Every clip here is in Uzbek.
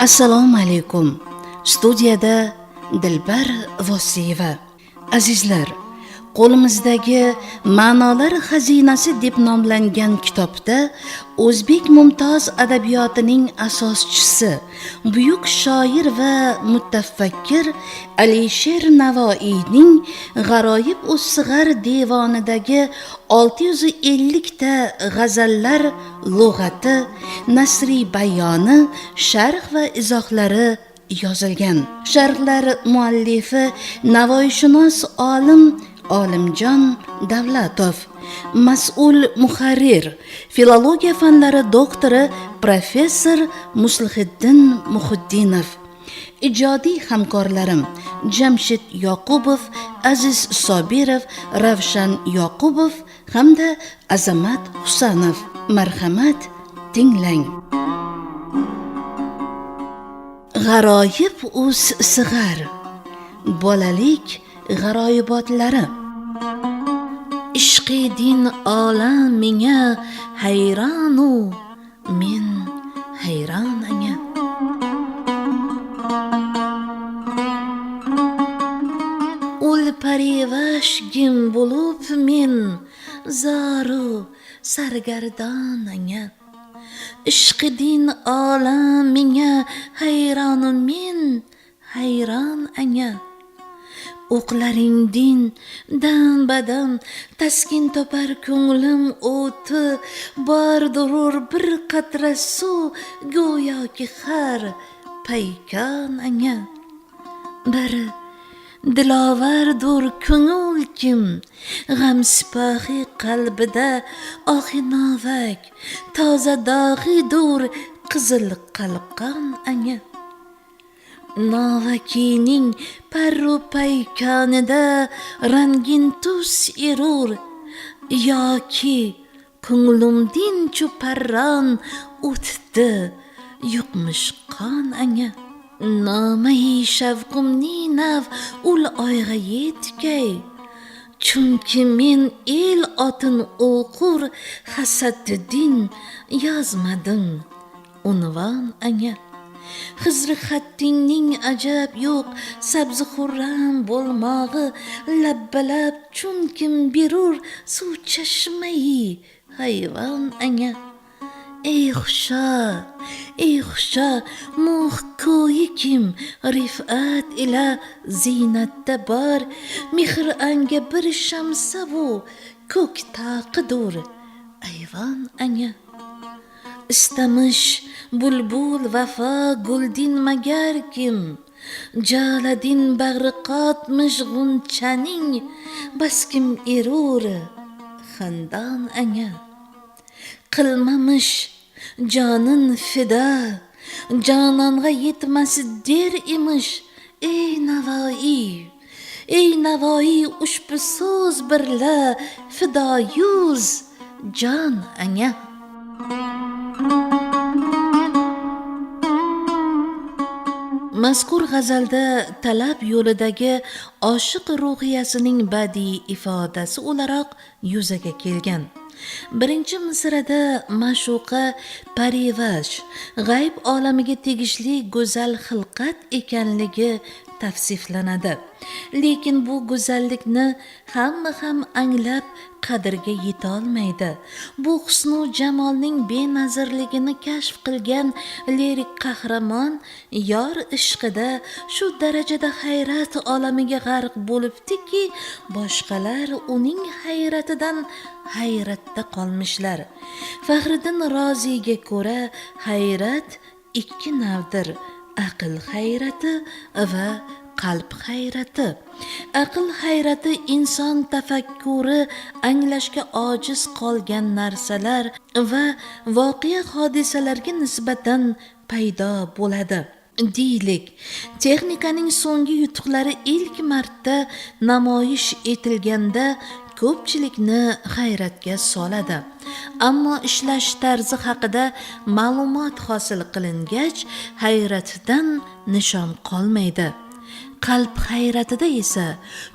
Assalomu alaykum. Studiyada Dilbar Vosiyeva. Azizlar, qo'limizdagi Ma'nolar xazinasi deb nomlangan kitobda O'zbek mumtoz adabiyotining asoschisi, buyuk shoir va mutafakkir Alisher Navoiyning G'aroyib us-Sig'ar devonidagi 650 ta g'azallar lug'ati, nasriy bayoni, sharh va izohlari yozilgan. Sharhlar muallifi Navoiyshunos olim Olimjon Davlatov, mas'ul muharrir, filologiya fanlari doktori professor Muslihiddin Muhiddinov, ijodiy hamkorlarim Jamshid Yoqubov, Aziz Sobirov, Ravshan Yoqubov hamda Azamat Husanov. Marhamat, tinglang. G'aroyib us-Sig'ar, bolalik g'aroyibotlari. Ishqi din olam menga hayronu, men hayron anga. Ul parivashgim bo'lib men zaru sargardon anga. Ishqi din olam menga hayronu, men hayron anga. O'qlaring din dam badam taskin topar ko'nglim o'ti, bordurur bir qatra suv go'yoki har paykan anga. Bir dilovardur ko'ngil kim, g'am sipahi qalbida ohi novak, toza dog'idur qizil qalqon anga. Novakining parru paykanida rangin tus erur, yoki ko'nglimdin chuparron o'tdi yuqmish qon anga. Nomai shavqumni nav ul oyga yetkay, chunki men el otin o'qur hasaddin yozmadim unvon anga. Xizri xattingning ajab yo'q sabzi xurram bo'lmog'i, labbalab chunkim berur suv chashmai hayvon anga. Ey xusha, mo'h ko'yi kim, rifat ila zinatda bor, mehr anga bir shamsa bu ko'k taqidur ayvon anga. Istamish bulbul vafo guldin magar kim, jaladin bag'ri qotmish g'unchaning bas kim erur xandon anga. Qilmamish jonin fida, jononga yetmas der emish. Ey Navoiy, ushbu so'z birla fido yuz jon anga. Mazkur g'azalda talab yo'lidagi oshiq ruhiyasining badiiy ifodasi o'laroq yuzaga kelgan. Birinchi misrada ma'shuqa parivash, g'ayb olamiga tegishli go'zal xilqat ekanligi tavsiflanadi. Lekin bu go'zallikni hamma ham anglab qadriga yetolmaydi. Bu husnu jamolning benazirligini kashf qilgan lirik qahramon yor ishqida shu darajada hayrat olamiga g'arq bo'libdiki, boshqalar uning hayratidan hayratda qolmishlar. Faxriddin Roziyga ko'ra hayrat ikki navdir: aql hayrati va qalb hayrati. Aql hayrati inson tafakkuri anglashga ojiz qolgan narsalar va voqea hodisalarga nisbatan paydo bo'ladi. Deylik, texnikaning so'nggi yutuqlari ilk marta namoyish etilganda ko'pchilikni hayratga soladi. Ammo ishlash tarzi haqida ma'lumot hosil qilingach, hayratdan nishon qolmaydi. Qalb hayratida esa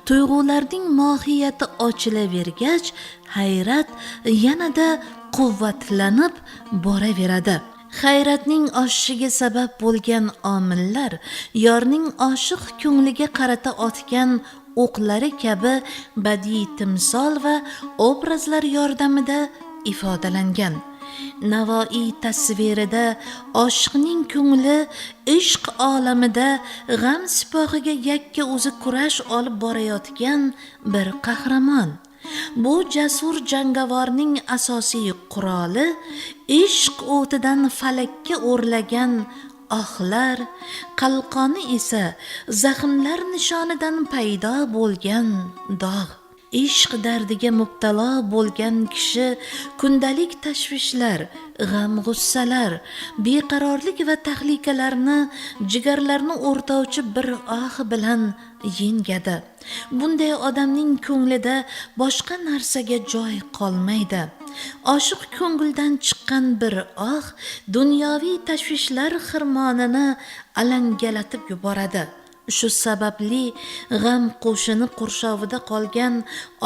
tuyg'ularning mohiyati ochilavergach, hayrat yanada quvvatlanib boraveradi. Hayratning oshishiga sabab bo'lgan omillar yorning oshiq ko'ngliga qarata otgan o'qlari kabi badiiy timsol va obrazlar yordamida ifodalangan. Navoiy tasvirida oshiqning ko'ngli ishq olamida g'am sipohiga yakka o'zi kurash olib borayotgan bir qahramon. Bu jasur jangovorning asosiy quroli ishq o'tidan falakka o'rlagan ohlar, qalqoni esa zaxmlar nishonidan paydo bo'lgan dog'. Ishq dardiga mubtalo bo'lgan kishi kundalik tashvishlar, g'am-g'ussalar, beqarorlik va tahlikalarni jigarlarni o'rtovchi bir ah bilan yengadi. Bunday odamning ko'nglida boshqa narsaga joy qolmaydi. Oshiq ko'ngildan chiqqan bir ah dunyoviy tashvishlar xirmonini alangalatib yuboradi. Shu sababli g'am qo'shini qurshovida qolgan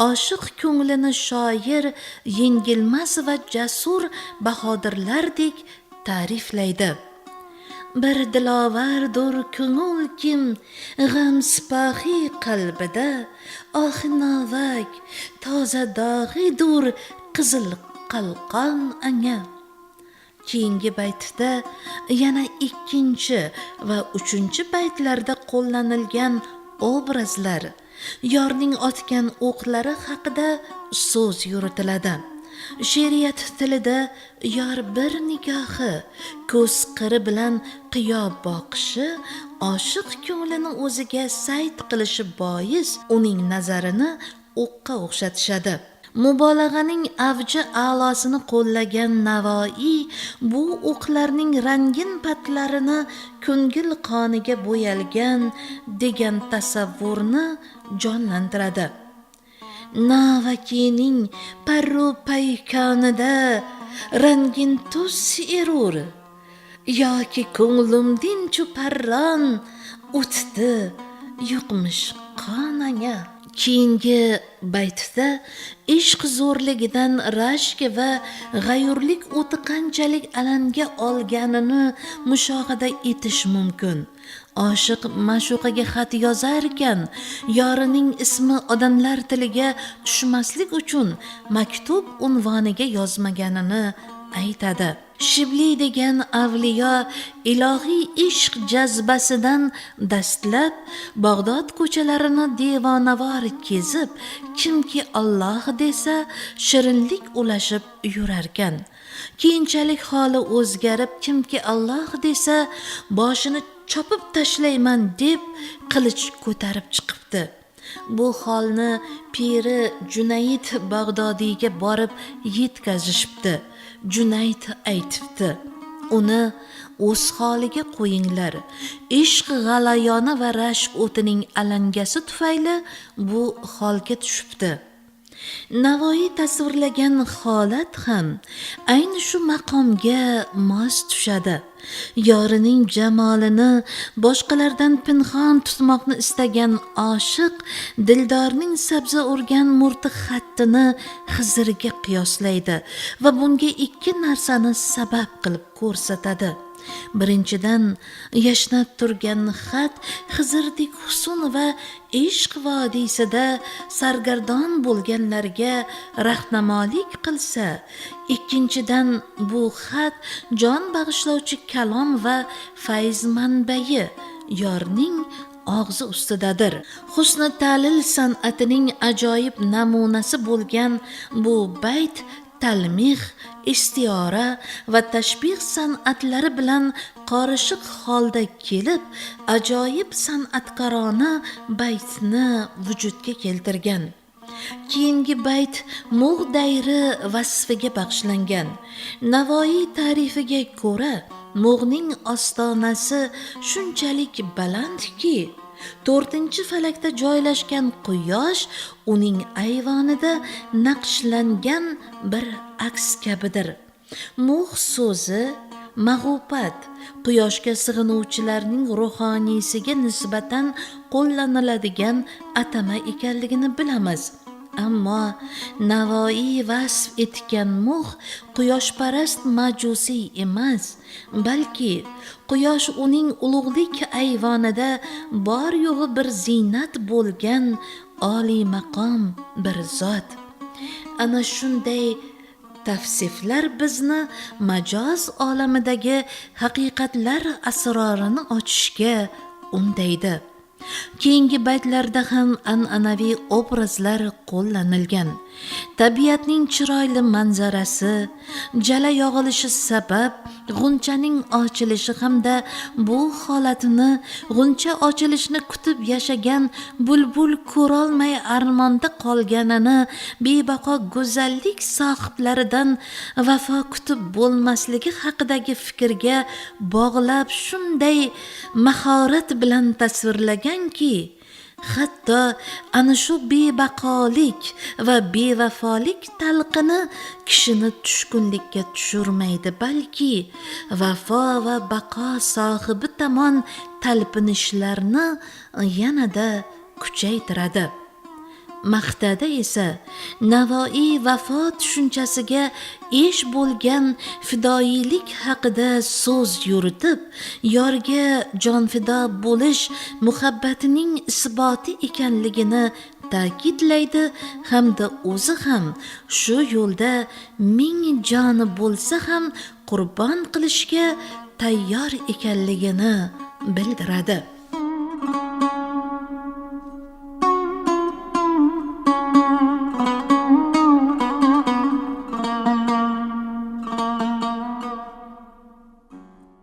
oshiq ko'nglini shoir yengilmas va jasur bahodirlardek ta'riflaydi. Bir dilovardur ko'ngil kim g'am sipohi qalbida, oh novak toza dog'idur qizil qalqon anga. Keyingi baytda yana 2 va 3 baytlarda qo'llanilgan obrazlar, yorning otgan o'qlari haqida so'z yuritiladi. She'riyat tilida yor bir nigohi, ko'z qiri bilan qiyo boqishi, oshiq ko'nglini o'ziga sayd qilishi bois uning nazarini o'qqa o'xshatishadi. Mubolag'aning avji a'losini qo'llagan Navoiy bu o'qlarning rangin patlarini ko'ngil qoniga bo'yalgan degan tasavvurni jonlantiradi. Navakining parru paykonida rangin tus erur, yoki ko'nglimdin chuparron o'tdi yuqmish qonanga. Keyingi baytda ishq zo'rligidan rashk va g'ayurlik o'ti qanchalik alamga olganini mushohada etish mumkin. Oshiq ma'shuqaga xat yozar ekan, yorining ismi odamlar tiliga tushmaslik uchun maktub unvoniga yozmaganini aytadi. Shibli degan avliyo ilohiy ishq jazbasidan dastlab Bag'dod ko'chalarini devonavor kezib, kimki Alloh desa shirinlik ulashib yurarkan. Keyinchalik holi o'zgarib, kimki Alloh desa boshini chopib tashlayman deb qilich ko'tarib chiqibdi. Bu holni piri Junayd Bag'dodiyga borib yetkazishibdi. Junayd aytibdi: uni o'z holiga qo'yinglar. Ishq g'alayoni va rashk o'tining alangasi tufayli bu holga tushibdi. Navoiy tasvirlagan holat ham ayni shu maqomga mos tushadi. Yorining jamolini boshqalardan pinhon tutmoqni istagan oshiq dildorning sabza urgan murtiq xattini Xizrga qiyoslaydi va bunga 2 narsani sabab qilib ko'rsatadi. Birinchidan, yashnab turgan xat Xizrdek husn va ishq vodiysida sargardon bo'lganlarga rahnamolik qilsa, ikkinchidan bu xat jon bag'ishlovchi kalom va fayz manbai yorning og'zi ustidadir. Husni ta'lil san'atining ajoyib namunasi bo'lgan bu bayt talmih, istiora va tashbih san'atlari bilan qorishiq holda kelib, ajoyib san'atkorona baytni vujudga keltirgan. Keyingi bayt Mug' dayri vasfiga bag'ishlangan. Navoiy ta'rifiga ko'ra, Mug'ning ostonasi shunchalik balandki, 4-falakda joylashgan quyosh uning ayvonida naqshlangan bir aks kabidir. Mug' so'zi mag'ubat quyoshga sig'inuvchilarning ruhoniysiga nisbatan qo'llaniladigan atama ekanligini bilamiz. Ammo Navoiy vasf etgan Nuh quyoshparast majusiy emas, balki quyosh uning ulug'lik ayvonida bor yo'g'i bir ziynat bo'lgan oliy maqom bir zot. Ana shunday tavsiflar bizni majoz olamidagi haqiqatlar asrorini ochishga undaydi. Keyingi baytlarda ham an'anaviy obrazlar qo'llanilgan. Tabiatning chiroyli manzarasi, jala yog'ilishi sabab g'unchaning ochilishi hamda bu holatini g'uncha ochilishni kutib yashagan bulbul ko'rolmay armonda qolganini bebaqo go'zallik sohiblaridan vafo kutib bo'lmasligi haqidagi fikrga bog'lab shunday mahorat bilan tasvirlaganki, hatto ana shu bebaqolik va bevafolik talqini kishini tushkunlikka tushirmaydi, balki vafo va baqo sohibi tomon talpinishlarni yanada kuchaytiradi. Maqtada esa Navoiy vafo tushunchasiga esh bo'lgan fidoyilik haqida so'z yuritib, yorga jonfido bo'lish muhabbatining isboti ekanligini ta'kidlaydi hamda o'zi ham shu yo'lda ming joni bo'lsa ham qurbon qilishga tayyor ekanligini bildiradi.